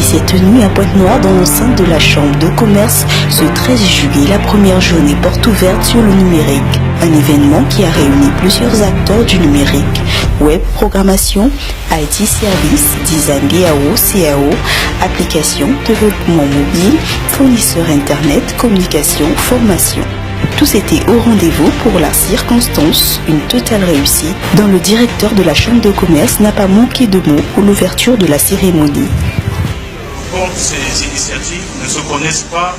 s'est tenue à Pointe-Noire dans l'enceinte de la Chambre de commerce ce 13 juillet, la première journée porte ouverte sur le numérique. Un événement qui a réuni plusieurs acteurs du numérique, web, programmation, IT service, design DAO, CAO, application, développement mobile, fournisseurs internet, communication, formation. Tous étaient au rendez-vous pour la circonstance, une totale réussite, dont le directeur de la Chambre de commerce n'a pas manqué de mots pour l'ouverture de la cérémonie. Bon, ces initiatives ne se connaissent pas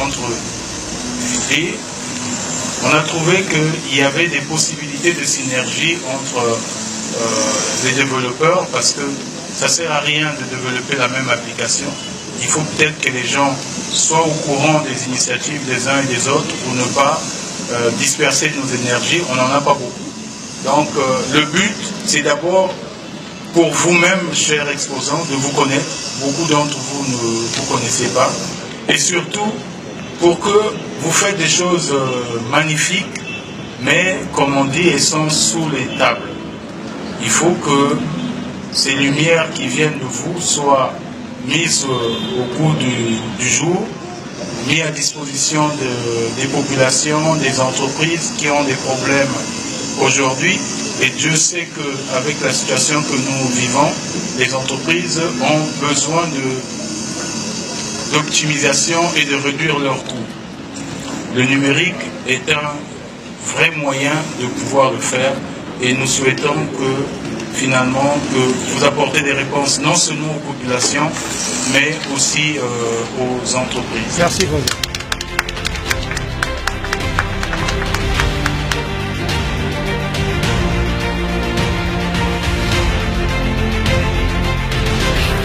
entre eux. Et on a trouvé qu'il y avait des possibilités de synergie entre les développeurs parce que ça ne sert à rien de développer la même application. Il faut peut-être que les gens soient au courant des initiatives des uns et des autres pour ne pas disperser nos énergies. On n'en a pas beaucoup. Donc le but, c'est d'abord pour vous-même, chers exposants, de vous connaître. Beaucoup d'entre vous ne vous connaissez pas. Et surtout, pour que vous faites des choses magnifiques, mais, comme on dit, elles sont sous les tables. Il faut que ces lumières qui viennent de vous soient mises au goût du jour, mises à disposition des populations, des entreprises qui ont des problèmes aujourd'hui. Et Dieu sait qu'avec la situation que nous vivons, les entreprises ont besoin d'optimisation et de réduire leurs coûts. Le numérique est un vrai moyen de pouvoir le faire et nous souhaitons que finalement que vous apportez des réponses non seulement aux populations mais aussi aux entreprises. Merci beaucoup.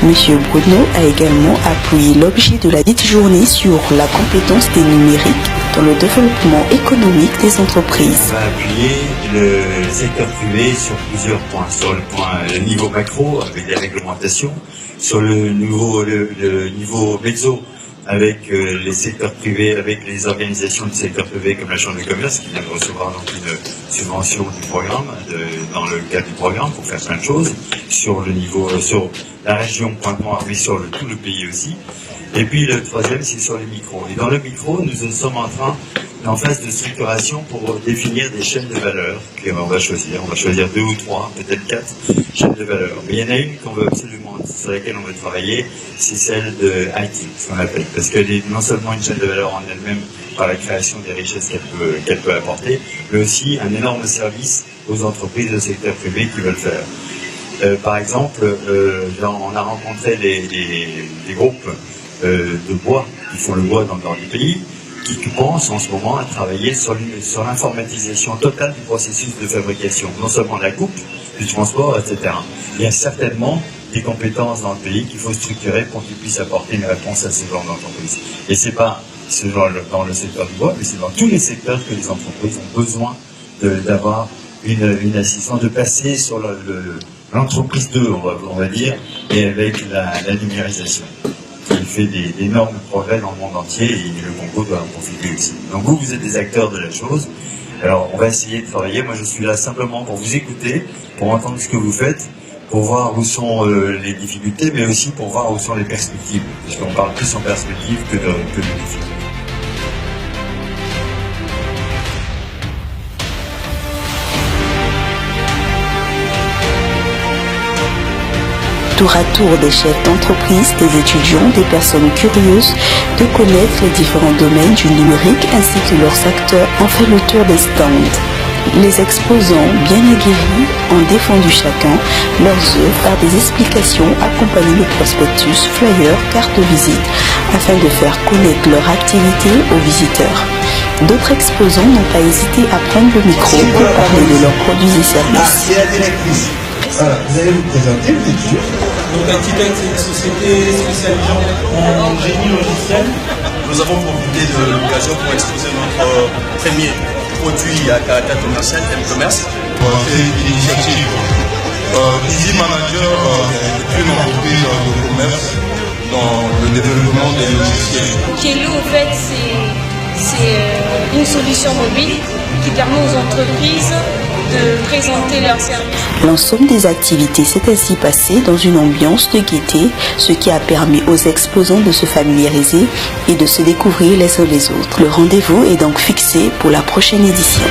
Monsieur Bruno a également appuyé l'objet de la dite journée sur la compétence des numériques dans le développement économique des entreprises. On va appuyer le secteur privé sur plusieurs points. Sur le niveau macro, avec des réglementations, sur le niveau mezzo, avec les secteurs privés, avec les organisations du secteur privé comme la Chambre de commerce qui vient de recevoir donc une subvention du programme, dans le cadre du programme pour faire plein de choses, sur le niveau, sur la région Pointe-Noire, mais sur tout le pays aussi. Et puis le troisième, c'est sur les micros. Et dans le micro, nous sommes en phase de structuration pour définir des chaînes de valeur qu'on va choisir. On va choisir 2 ou 3, peut-être 4 chaînes de valeur. Mais il y en a une qu'on veut absolument, sur laquelle on veut travailler, c'est celle de IT, ce qu'on appelle. Parce qu'elle est non seulement une chaîne de valeur en elle-même par la création des richesses qu'elle peut apporter, mais aussi un énorme service aux entreprises du secteur privé qui veulent faire. Par exemple, on a rencontré des groupes de bois qui font le bois dans le nord du pays, qui pensent en ce moment à travailler sur l'informatisation totale du processus de fabrication, non seulement de la coupe, du transport, etc. Il y a certainement des compétences dans le pays qu'il faut structurer pour qu'ils puissent apporter une réponse à ce genre d'entreprise. Et c'est pas dans le secteur du bois, mais c'est dans tous les secteurs que les entreprises ont besoin d'avoir une assistance, de passer sur l'entreprise 2, on va dire, et avec la numérisation. Il fait d'énormes progrès dans le monde entier et le Congo doit en profiter aussi. Donc vous êtes des acteurs de la chose. Alors on va essayer de travailler. Moi je suis là simplement pour vous écouter, pour entendre ce que vous faites, pour voir où sont les difficultés, mais aussi pour voir où sont les perspectives. Parce qu'on parle plus en perspective que de défis. Tour à tour des chefs d'entreprise, des étudiants, des personnes curieuses de connaître les différents domaines du numérique ainsi que leurs acteurs ont fait le tour des stands. Les exposants, bien aguerris, ont défendu chacun leurs œuvres par des explications accompagnées de prospectus, flyers, cartes de visite afin de faire connaître leur activité aux visiteurs. D'autres exposants n'ont pas hésité à prendre le micro pour parler de leurs produits et services. Voilà, vous allez vous présenter, vous êtes sûr. Donc Actitech, c'est une société spécialisée en génie logiciel. Nous avons profité de l'occasion pour exposer notre premier produit à caractère commercial, M-Commerce. C'est une initiative. Easy Manager est une entreprise de commerce dans le développement des logiciels. Kello, en fait, c'est une solution mobile qui permet aux entreprises de présenter leurs services. L'ensemble des activités s'est ainsi passé dans une ambiance de gaieté, ce qui a permis aux exposants de se familiariser et de se découvrir les uns les autres. Le rendez-vous est donc fixé pour la prochaine édition.